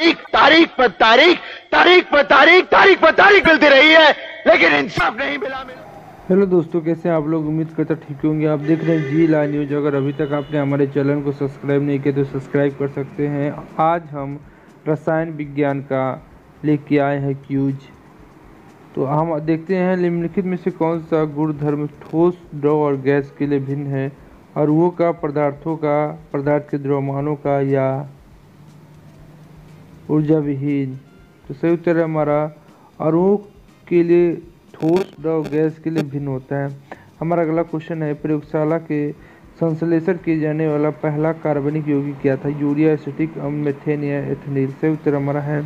तारीख पर तारीख, तारीख पर तारीख, तारीख पर तारीख मिलती रही है, लेकिन इंसाफ नहीं मिला। हेलो दोस्तों, कैसे हैं आप लोग। उम्मीद करता ठीक होंगे। आप देख रहे हैं जी लाइव न्यूज। अगर अभी तक आपने हमारे चैनल को सब्सक्राइब नहीं किया तो सब्सक्राइब कर सकते हैं। आज हम रसायन विज्ञान का लेके आए हैं क्यूज। तो हम देखते हैं निम्नलिखित में से कौन सा गुणधर्म ठोस, द्रव और गैस के लिए भिन्न है। अणुओं का, पदार्थों का, पदार्थ के द्रव्यमानों का या ऊर्जा विहीन। तो सही उत्तर है हमारा अणुओं के लिए ठोस, द्रव, गैस के लिए भिन्न होता है। हमारा अगला क्वेश्चन है, प्रयोगशाला के संश्लेषण किए जाने वाला पहला कार्बनिक यौगिक क्या था। यूरिया, एसिटिक अम्ल, मीथेन या एथेनॉल। सही उत्तर हमारा है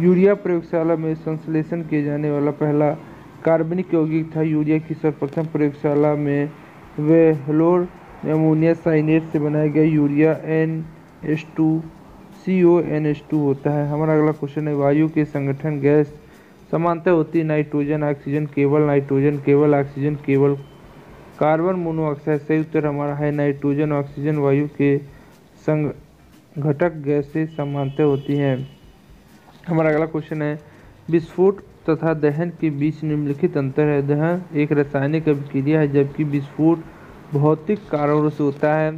यूरिया। प्रयोगशाला में संश्लेषण किए जाने वाला पहला कार्बनिक यौगिक था यूरिया की सर्वप्रथम प्रयोगशाला में वेल्लोर अमोनिया साइनेट से बनाया गया यूरिया NH2CONH2 होता है। हमारा अगला क्वेश्चन है, वायु के संगठन गैस समानता होती है नाइट्रोजन, ऑक्सीजन, केवल नाइट्रोजन, केवल ऑक्सीजन, केवल कार्बन मोनोऑक्साइड। सही उत्तर हमारा है नाइट्रोजन, ऑक्सीजन वायु के संघटक गैस से समानता होती हैं। हमारा अगला क्वेश्चन है, विस्फोट तथा दहन के बीच निम्नलिखित अंतर है। दहन एक रासायनिक अभिक्रिया है जबकि विस्फोट भौतिक कारणों से होता है।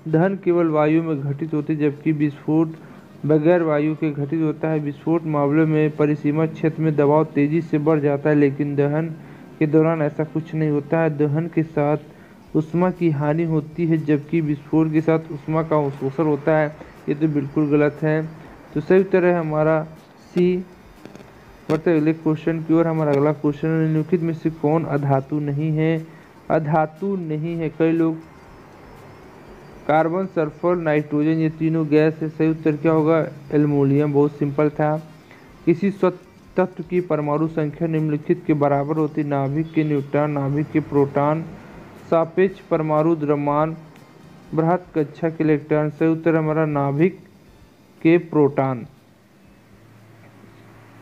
दहन केवल वायु में घटित होती है जबकि विस्फोट बगैर वायु के घटित होता है। विस्फोट मामले में परिसीमा क्षेत्र में दबाव तेजी से बढ़ जाता है, लेकिन दहन के दौरान ऐसा कुछ नहीं होता है। दहन के साथ ऊष्मा की हानि होती है जबकि विस्फोट के साथ ऊष्मा का अवशोषण होता है। ये तो बिल्कुल गलत है। तो सही उत्तर है हमारा सी। बढ़ते अगले क्वेश्चन की ओर। हमारा अगला क्वेश्चन, निम्नलिखित में से कौन अधातु नहीं है। अधातु नहीं है कई लोग कार्बन, सल्फर, नाइट्रोजन, ये तीनों गैस है। सही उत्तर क्या होगा, एल्युमिनियम। बहुत सिंपल था। किसी तत्व की परमाणु संख्या निम्नलिखित के बराबर होती है। नाभिक के न्यूट्रॉन, नाभिक के प्रोटॉन, सापेक्ष परमाणु द्रव्यमान, बृहत कक्षा के इलेक्ट्रॉन। सही उत्तर हमारा नाभिक के प्रोटॉन।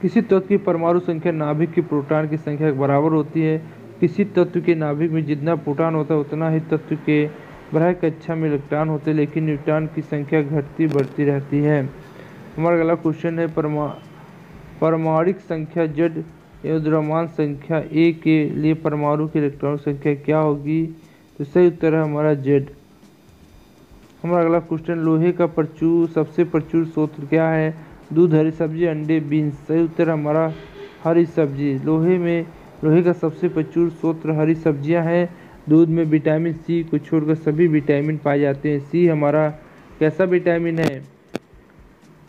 किसी तत्व की परमाणु संख्या नाभिक के प्रोटॉन की संख्या के बराबर होती है। किसी तत्व के नाभिक में जितना प्रोटॉन होता है उतना ही तत्व के बृहत कक्षा में इलेक्ट्रॉन होते हैं, लेकिन न्यूट्रॉन की संख्या घटती बढ़ती रहती है। हमारा अगला क्वेश्चन है, परमाणुक संख्या Z एवं द्रव्यमान संख्या A के लिए परमाणु की इलेक्ट्रॉन संख्या क्या होगी। तो सही उत्तर है हमारा Z। हमारा अगला क्वेश्चन, लोहे का सबसे प्रचुर स्रोत क्या है। दूध, हरी सब्जी, अंडे, बीन्स। सही उत्तर हमारा हरी सब्जी। लोहे का सबसे प्रचुर स्रोत हरी सब्जियां हैं। दूध में विटामिन सी को छोड़कर सभी विटामिन पाए जाते हैं। सी हमारा कैसा विटामिन है,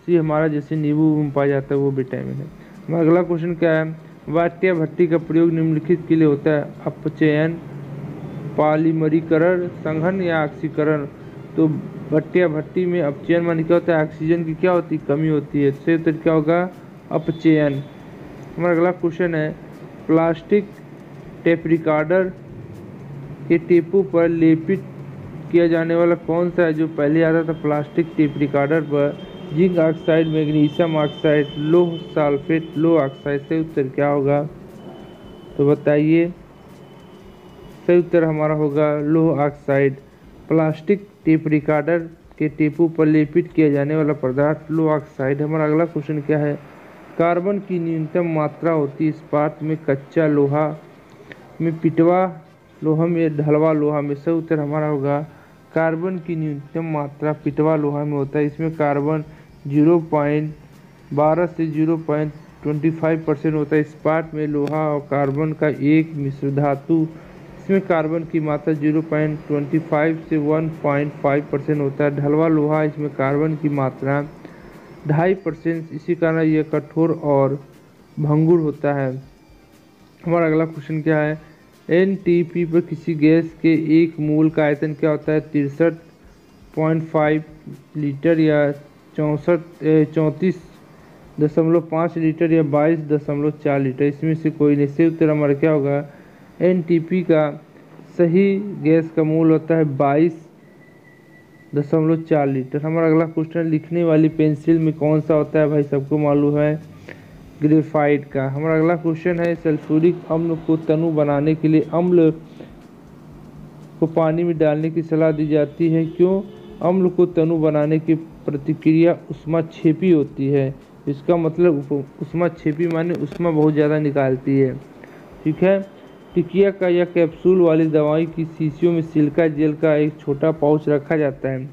सी हमारा जैसे नींबू में पाया जाता है वो विटामिन है। हमारा अगला क्वेश्चन क्या है, वात्या भट्टी का प्रयोग निम्नलिखित के लिए होता है। अपचयन, पॉलीमरीकरण, संघनन या ऑक्सीकरण। तो वात्या भट्टी में अपचयन माने क्या होता है, ऑक्सीजन की क्या होती है, कमी होती है। सही उत्तर क्या होगा, अपचयन। हमारा अगला क्वेश्चन है, प्लास्टिक टेप रिकॉर्डर के टेपों पर लेपित किया जाने वाला कौन सा है जो पहले आता था। प्लास्टिक टेप रिकॉर्डर पर जिंक ऑक्साइड, मैग्नीशियम ऑक्साइड, लोह सल्फेट, लोह ऑक्साइड। सही उत्तर क्या होगा, तो बताइए। सही उत्तर हमारा होगा लोह ऑक्साइड। प्लास्टिक टेप रिकॉर्डर के टेपों पर लेपित किया जाने वाला पदार्थ लोह ऑक्साइड। हमारा अगला क्वेश्चन क्या है, कार्बन की न्यूनतम मात्रा होती है इस्पात में, कच्चा लोहा में, पिटवा लोहा में, ढलवा लोहा में। सही उत्तर हमारा होगा कार्बन की न्यूनतम मात्रा पिटवा लोहा में होता है। इसमें कार्बन 0.12 से 0.25% होता है। इस्पात में लोहा और कार्बन का एक मिश्र धातु, इसमें कार्बन की मात्रा 0.25 से 1.5% होता है। ढलवा लोहा, इसमें कार्बन की मात्रा 2.5%, इसी कारण यह कठोर और भंगुर होता है। हमारा अगला क्वेश्चन क्या है, NTP पर किसी गैस के एक मोल का आयतन क्या होता है। 63.5 लीटर या 34.5 लीटर या 22.4 लीटर। इसमें से कोई नहीं। सही उत्तर हमारा क्या होगा, NTP का सही गैस का मोल होता है 22.4 लीटर। हमारा अगला क्वेश्चन, लिखने वाली पेंसिल में कौन सा होता है। भाई सबको मालूम है, ग्रेफाइट का। हमारा अगला क्वेश्चन है, सल्फ्यूरिक अम्ल को तनु बनाने के लिए अम्ल को पानी में डालने की सलाह दी जाती है। क्यों, अम्ल को तनु बनाने की प्रतिक्रिया ऊष्माक्षेपी होती है। इसका मतलब उष्मा छिपी माने उष्मा बहुत ज़्यादा निकालती है। ठीक है। टिकिया का या कैप्सूल वाली दवाई की शीशियों में सिलिका जेल का एक छोटा पाउच रखा जाता है,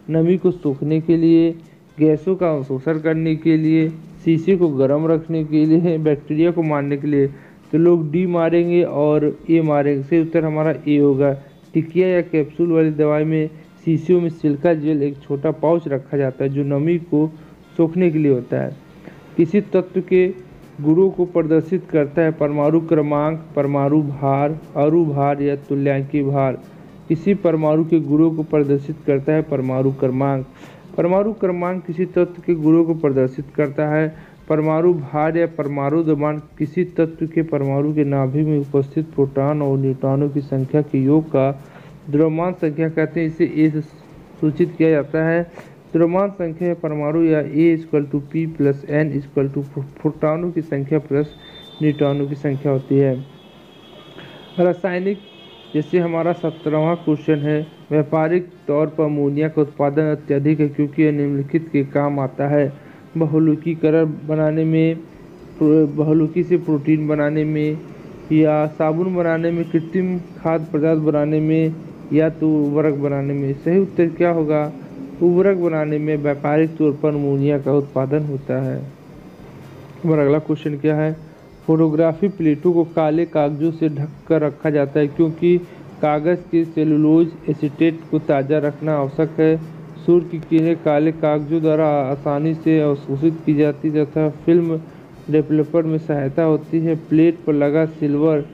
नमी को सोखने के लिए, गैसों का अवशोषण करने के लिए, शीशे को गर्म रखने के लिए, बैक्टीरिया को मारने के लिए। तो लोग डी मारेंगे और ए मारेंगे, सही उत्तर हमारा ए होगा। टिकिया या कैप्सूल वाली दवाई में शीशियों में सिलिका जेल एक छोटा पाउच रखा जाता है जो नमी को सोखने के लिए होता है। किसी तत्व के गुणों को प्रदर्शित करता है परमाणु क्रमांक, परमाणु भार, अणु भार या तुल्यांकीय भार। किसी परमाणु के गुणों को प्रदर्शित करता है परमाणु क्रमांक। परमाणु क्रमांक किसी तत्व के गुणों को प्रदर्शित करता है। परमाणु भार या परमाणु द्रव्यमान किसी तत्व के परमाणु के नाभिक में उपस्थित प्रोटॉन और न्यूट्रॉनों की संख्या के योग का द्रव्यमान संख्या कहते हैं। इसे ए से सूचित किया जाता है। द्रव्यमान संख्या परमाणु या A=P + N प्रोटॉनों की संख्या प्लस न्यूट्रॉनों की संख्या होती है। रासायनिक, जैसे हमारा 17वां क्वेश्चन है, व्यापारिक तौर पर अमोनिया का उत्पादन अत्यधिक है क्योंकि यह निम्नलिखित के काम आता है। बहुलकीकरण बनाने में, बहुलकी से प्रोटीन बनाने में, या साबुन बनाने में, कृत्रिम खाद्य पदार्थ बनाने में, या तो उर्वरक बनाने में। सही उत्तर क्या होगा? उर्वरक बनाने में व्यापारिक तौर पर अमोनिया का उत्पादन होता है। हमारा अगला क्वेश्चन क्या है? फोटोग्राफी प्लेटों को काले कागजों से ढक कर रखा जाता है क्योंकि कागज के सेलुलोज एसीटेट को ताज़ा रखना आवश्यक है। सूर्य की किरणें काले कागजों द्वारा आसानी से अवशोषित की जाती तथा फिल्म डेवलपर में सहायता होती है। प्लेट पर लगा सिल्वर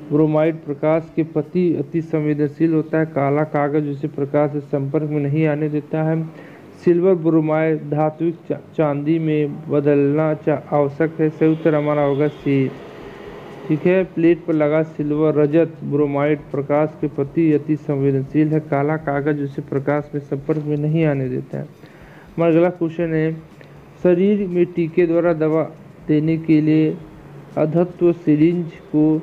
ब्रोमाइड प्रकाश के प्रति अति संवेदनशील होता है। काला कागज उसे प्रकाश के संपर्क में नहीं आने देता है। सिल्वर ब्रोमाइड धात्विक चांदी में बदलना आवश्यक है। सही उत्तर हमारा होगा सी। ठीक है। प्लेट पर लगा सिल्वर रजत ब्रोमाइड प्रकाश के प्रति अति संवेदनशील है। काला कागज उसे प्रकाश में संपर्क में नहीं आने देता है। हमारा अगला क्वेश्चन है, शरीर में टीके द्वारा दवा देने के लिए अधत्व सिरिंज को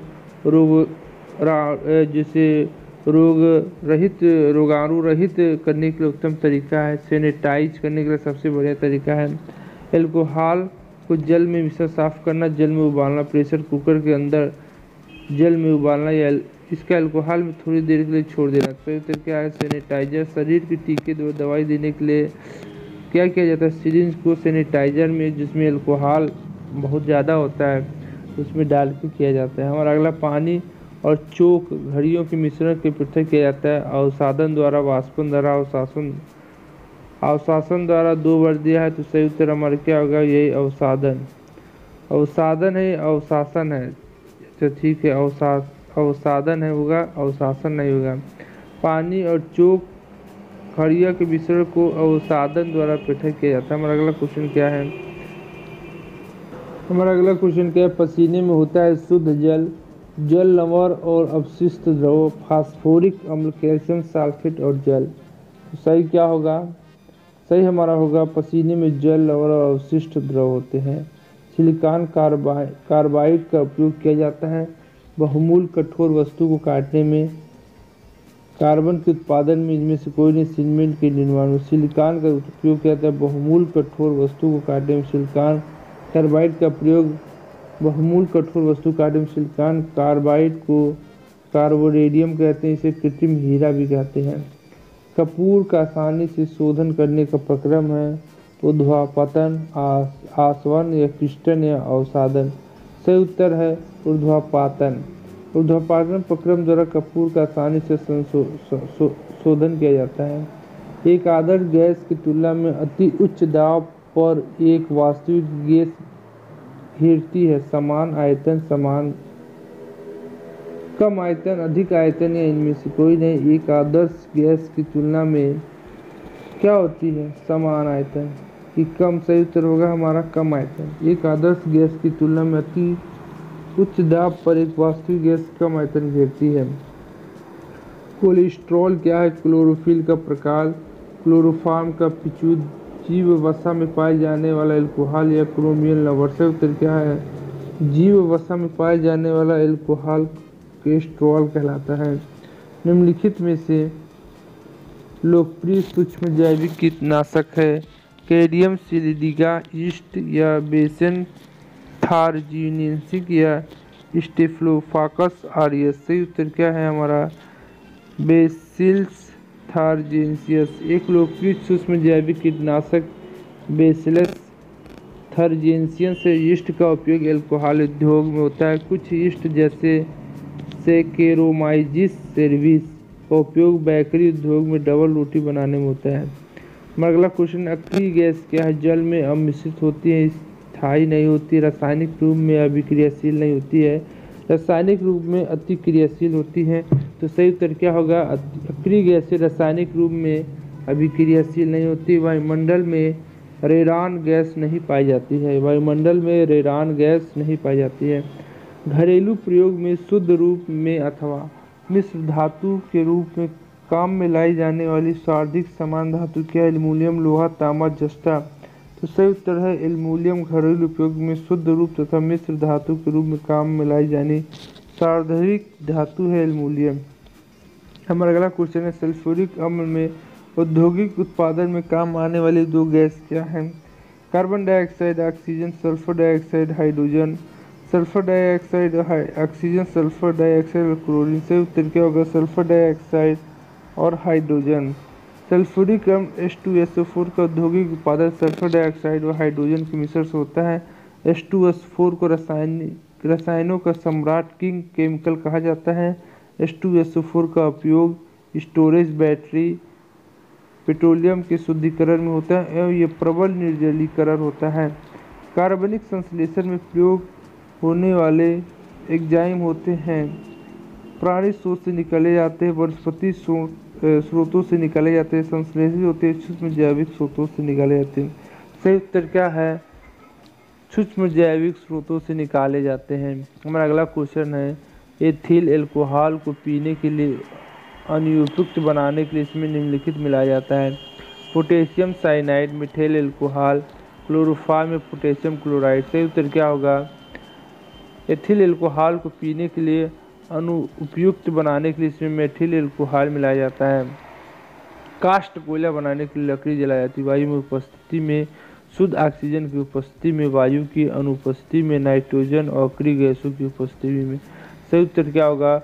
रोगाणु रहित करने के लिए उत्तम तरीका है। सैनिटाइज करने के लिए सबसे बढ़िया तरीका है। एल्कोहल को जल में मिश्र साफ करना, जल में उबालना, प्रेशर कुकर के अंदर जल में उबालना या इसका एल्कोहल में थोड़ी देर के लिए छोड़ देना। सही उत्तर क्या है? सैनिटाइजर। शरीर के टीके दवाई देने के लिए क्या किया जाता है? सिरिंज को सैनिटाइजर में, जिसमें एल्कोहल बहुत ज़्यादा होता है, उसमें डाल के किया जाता है। हमारा अगला, पानी और चोक घड़ियों के मिश्रण के पृथक किया जाता है। अवसादन द्वारा, वाष्पन द्वारा, अवशासन द्वारा 2 बार दिया है, तो सही उत्तर हमारा क्या होगा? यही अवसादन। अवसादन है, अवशासन है? तो ठीक है, अवसादन है होगा, अवशासन नहीं होगा। पानी और चोक घड़ियों के मिश्रण को अवसादन द्वारा पृथक किया जाता है। हमारा अगला क्वेश्चन क्या है? हमारा अगला क्वेश्चन क्या है? पसीने में होता है शुद्ध जल, जल लवण और अवशिष्ट द्रव, फास्फोरिक अम्ल, कैल्शियम सल्फेट और जल। तो सही क्या होगा? सही हमारा होगा पसीने में जल लवण और अवशिष्ट द्रव होते हैं। सिलिकॉन कार्बाइड का उपयोग किया जाता है बहुमूल कठोर वस्तु को काटने में, कार्बन के उत्पादन में, इनमें से कोई नहीं। सीमेंट के निर्माण में सिलिकॉन का उपयोग किया जाता है बहुमूल कठोर वस्तु को काटने में। सिलिकॉन कार्बाइड का प्रयोग बहुमूल कठोर वस्तु काटने में। सिलिकॉन कार्बाइड को कार्बोरेडियम कहते हैं, इसे कृत्रिम हीरा भी कहते हैं। कपूर का आसानी से शोधन करने का प्रक्रम है ऊर्ध्वापतन, आसवन या क्रिस्टन या अवसादन। सही उत्तर है ऊर्ध्वापातन। ऊर्ध्वापातन प्रक्रम द्वारा कपूर का आसानी से शोधन किया जाता है। एक आदर्श गैस की तुलना में अति उच्च दाब पर एक वास्तविक गैस घेरती है। समान आयतन, समान कम आयतन, अधिक आयतन या इनमें से कोई नहीं। एक आदर्श गैस की तुलना में क्या होती है? समान आयतन की कम। सही उत्तर होगा हमारा कम आयतन। एक आदर्श गैस की तुलना में अति उच्च दाब पर एक वास्तविक गैस कम आयतन घेरती है। कोलेस्ट्रॉल क्या है? क्लोरोफिल का प्रकार, क्लोरोफॉर्म का पिछूत, जीव वसा में पाए जाने वाला एल्कोहल या क्रोमियम लवण। सही उत्तर क्या है? जीव वसा में पाए जाने वाला एल्कोहल कोलेस्ट्रॉल कहलाता है। निम्नलिखित में से लोकप्रिय सूक्ष्म जैविक कीटनाशक है कैडियम सिलिका, ईस्ट या बेसन थार्जीनियसिक या स्टेफिलोकाकस ऑरियस। सही उत्तर क्या है हमारा? बेसिलस थार्जेंसियस। एक लोकप्रिय सूक्ष्म जैविक कीटनाशक बेसिलस थार्जेंसियस से यीस्ट का उपयोग अल्कोहल उद्योग में होता है। कुछ यीस्ट जैसे सेकेरोमाइजिस सेरेविस का उपयोग बेकरी उद्योग में डबल रोटी बनाने में होता है। हमारा अगला क्वेश्चन, अक्रिय गैस क्या है? जल में अमिश्रित होती है, स्थायी नहीं होती, रासायनिक रूप में अभिक्रियाशील नहीं होती है, रासायनिक रूप में अति क्रियाशील होती है। तो सही उत्तर क्या होगा? अक्रिय गैसें रासायनिक रूप में अभिक्रियाशील नहीं होती। वायुमंडल में रेरान गैस नहीं पाई जाती है। वायुमंडल में रेरान गैस नहीं पाई जाती है। घरेलू प्रयोग में शुद्ध रूप में अथवा मिश्र धातु के रूप में काम में लाई जाने वाली सर्वाधिक समान धातु क्या है? एल्युमिनियम, लोहा, तांबा, जस्ता। तो सही उत्तर है एल्युमिनियम। घरेलू उपयोग में शुद्ध रूप तथा मिश्र धातु के रूप में काम में लाई जाने सर्वाधिक धातु है एल्युमिनियम। हमारा अगला क्वेश्चन है, सल्फ्यूरिक अम्ल में औद्योगिक उत्पादन में काम आने वाली दो गैस क्या हैं? Carbon dioxide, oxygen, sulphur dioxide, hydrogen. Sulphur dioxide, oxygen, sulphur dioxide और क्लोरीन। सही उत्तर क्या होगा? सल्फर डाइऑक्साइड और हाइड्रोजन। सल्फ्यूरिक अम्ल H2SO4 का औद्योगिक उत्पादन सल्फर डाइऑक्साइड और हाइड्रोजन के मिश्रण से होता है। H2SO4 को रसायनों का सम्राट किंग केमिकल कहा जाता है। H2SO4 का उपयोग स्टोरेज, बैटरी, पेट्रोलियम के शुद्धिकरण में होता है एवं यह प्रबल निर्जलीकरण होता है। कार्बनिक संश्लेषण में प्रयोग होने वाले एंजाइम होते हैं, प्राणी स्रोत से निकाले जाते हैं, वनस्पति स्रोतों से निकाले जाते हैं, संश्लेषित होते हैं, सूक्ष्म जैविक स्रोतों से निकाले जाते हैं। सही उत्तर क्या है? सूक्ष्म जैविक स्रोतों से निकाले जाते हैं। हमारा अगला क्वेश्चन है, एथिल अल्कोहल को पीने के लिए अनुपयुक्त बनाने के लिए इसमें निम्नलिखित मिलाया जाता है। Potassium cyanide, methyl alcohol, chloroform में पोटेशियम क्लोराइड। सही उत्तर क्या होगा? एथिल अल्कोहल को पीने के लिए अनुपयुक्त बनाने के लिए इसमें मेथिल अल्कोहल मिलाया जाता है। काष्ठ कोयला बनाने के लिए लकड़ी जलाई जाती है। वायु में उपस्थिति में शुद्ध ऑक्सीजन की उपस्थिति में, वायु की अनुपस्थिति में, नाइट्रोजन और अक्रिय गैसों की उपस्थिति में। सही उत्तर क्या होगा?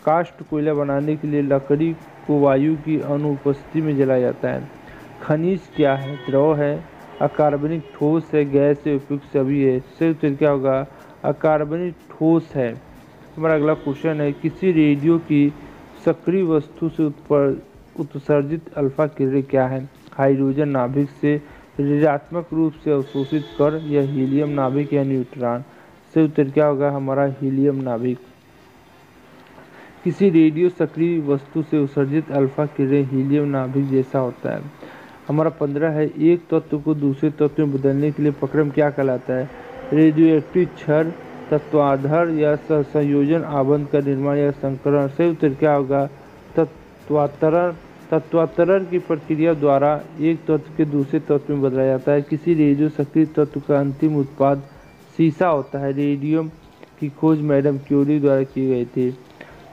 काष्ठ कोयला बनाने के लिए लकड़ी को वायु की अनुपस्थिति में जलाया जाता है। खनिज क्या है? द्रव है, अकार्बनिक, ठोस है, गैस है, उपयुक्त सभी है। सही उत्तर क्या होगा? अकार्बनिक ठोस है। हमारा अगला क्वेश्चन है, किसी रेडियो की सक्रिय वस्तु से उत्सर्जित अल्फा किरणें क्या है? हाइड्रोजन नाभिक से ऋणात्मक रूप से अवशोषित कर या हीलियम नाभिक या न्यूट्रॉन। सही उत्तर क्या होगा? हमारा हीलियम नाभिक। किसी रेडियो सक्रिय वस्तु से उत्सर्जित अल्फा किरणें हीलियम नाभिक जैसा होता है। हमारा 15 है, एक तत्व को दूसरे तत्व में बदलने के लिए प्रक्रम क्या कहलाता है? रेडियो एक्टिव क्षय, तत्वाधार या संयोजन, आबंध का निर्माण या संकरण। सही उत्तर क्या होगा? तत्वांतरण। तत्वांतरण की प्रक्रिया द्वारा एक तत्व के दूसरे तत्व में बदला जाता है। किसी रेडियो सक्रिय तत्व का अंतिम उत्पाद सीसा होता है। रेडियम की खोज मैडम क्यूरी द्वारा की गई थी।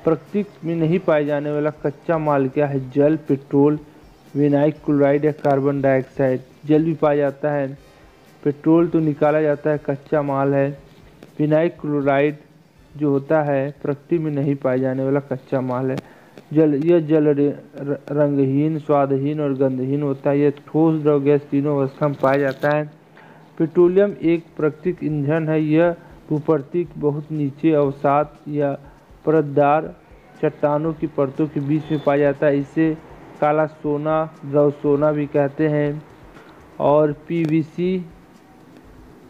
प्रकृति में नहीं पाए जाने वाला कच्चा माल क्या है? जल, पेट्रोल, विनाइल क्लोराइड या कार्बन डाइऑक्साइड। जल भी पाया जाता है, पेट्रोल तो निकाला जाता है, कच्चा माल है। विनाइल क्लोराइड जो होता है प्रकृति में नहीं पाए जाने वाला कच्चा माल है। यह जल रंगहीन, स्वादहीन और गंधहीन होता है। यह ठोस, द्रव, गैस तीनों अवस्था में पाया जाता है। पेट्रोलियम एक प्राकृतिक ईंधन है। यह भूप्रकृति बहुत नीचे अवसाद या परतदार चट्टानों की परतों के बीच में पाया जाता है। इसे काला सोना, द्रव सोना भी कहते हैं। और पीवीसी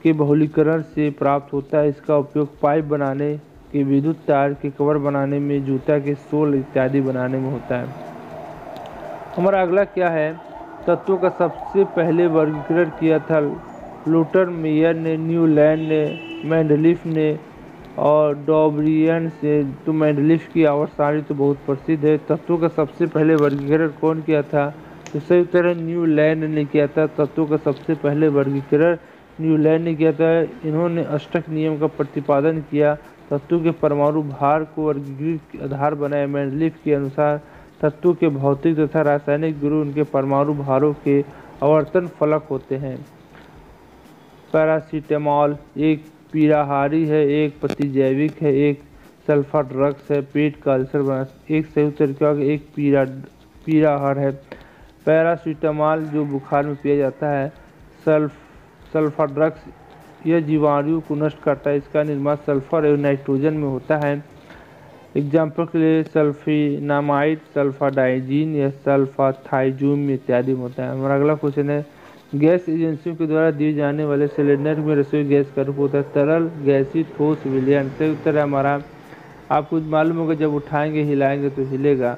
के बहुलीकरण से प्राप्त होता है। इसका उपयोग पाइप बनाने के, विद्युत तार के कवर बनाने में, जूता के सोल इत्यादि बनाने में होता है। हमारा अगला क्या है? तत्वों का सबसे पहले वर्गीकरण किया था लूटर मेयर ने, न्यूलैंड ने, मेंडलीफ ने और डॉबरियन से। तो मेंडलीफ की आवर्त तो बहुत प्रसिद्ध है। तत्वों का सबसे पहले वर्गीकरण कौन किया था? तो सही उत्तर है न्यूलैंड ने किया था। तत्वों का सबसे पहले वर्गीकरण न्यूलैंड ने किया था। इन्होंने अष्टक नियम का प्रतिपादन किया। तत्वों के परमाणु भार को वर्गीकृत आधार बनाया। मेंडलीफ के अनुसार तत्वों के भौतिक तथा रासायनिक गुण उनके परमाणु भारों के आवर्तन फलक होते हैं। पैरासीटामोल एक पीड़ाहारी है, एक प्रतिजैविक है, एक सल्फा ड्रग्स है, पेट का अल्सर बना, एक संयुक्त तरीका एक पीड़ाहार है। पैरासीटामोल जो बुखार में पिया जाता है। सल्फा ड्रग्स यह जीवाणु को नष्ट करता है। इसका निर्माण सल्फर एवं नाइट्रोजन में होता है। एग्जाम्पल के लिए सल्फिनामाइड, सल्फाडाइजीन या सल्फाथाइजूम इत्यादि में होता है। हमारा अगला क्वेश्चन है, गैस एजेंसियों के द्वारा दिए जाने वाले सिलेंडर में रसोई गैस का रूप होता है तरल, गैसीय, ठोस, विलयन। सही उत्तर है हमारा, आपको मालूम होगा जब उठाएंगे हिलाएंगे तो हिलेगा।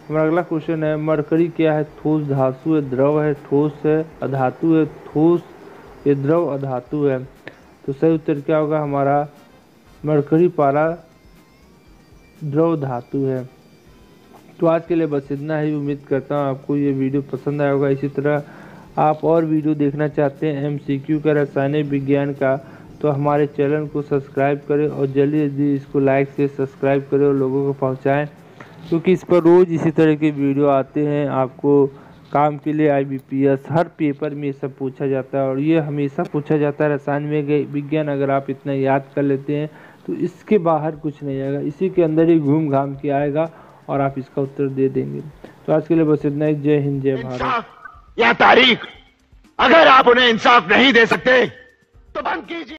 हमारा अगला क्वेश्चन है, मरकरी क्या है? ठोस धातु है, द्रव है, ठोस है, अधातु है, ठोस ये द्रव अधातु है। तो सही उत्तर क्या होगा हमारा? मरकरी पारा द्रव धातु है। तो आज के लिए बस इतना ही। उम्मीद करता हूँ आपको ये वीडियो पसंद आया होगा। इसी तरह आप और वीडियो देखना चाहते हैं MCQ का, रासायनिक विज्ञान का, तो हमारे चैनल को सब्सक्राइब करें और जल्दी जल्दी इसको लाइक से सब्सक्राइब करें और लोगों को पहुंचाएं, क्योंकि इस पर रोज़ इसी तरह के वीडियो आते हैं। आपको काम के लिए IBPS हर पेपर में ये सब पूछा जाता है और ये हमेशा पूछा जाता है रसायन विज्ञान। अगर आप इतना याद कर लेते हैं तो इसके बाहर कुछ नहीं आएगा, इसी के अंदर ही घूम घाम के आएगा और आप इसका उत्तर दे देंगे। तो आज के लिए बस इतना ही। जय हिंद, जय भारत। या तारीख, अगर आप उन्हें इंसाफ नहीं दे सकते तो बंद कीजिए।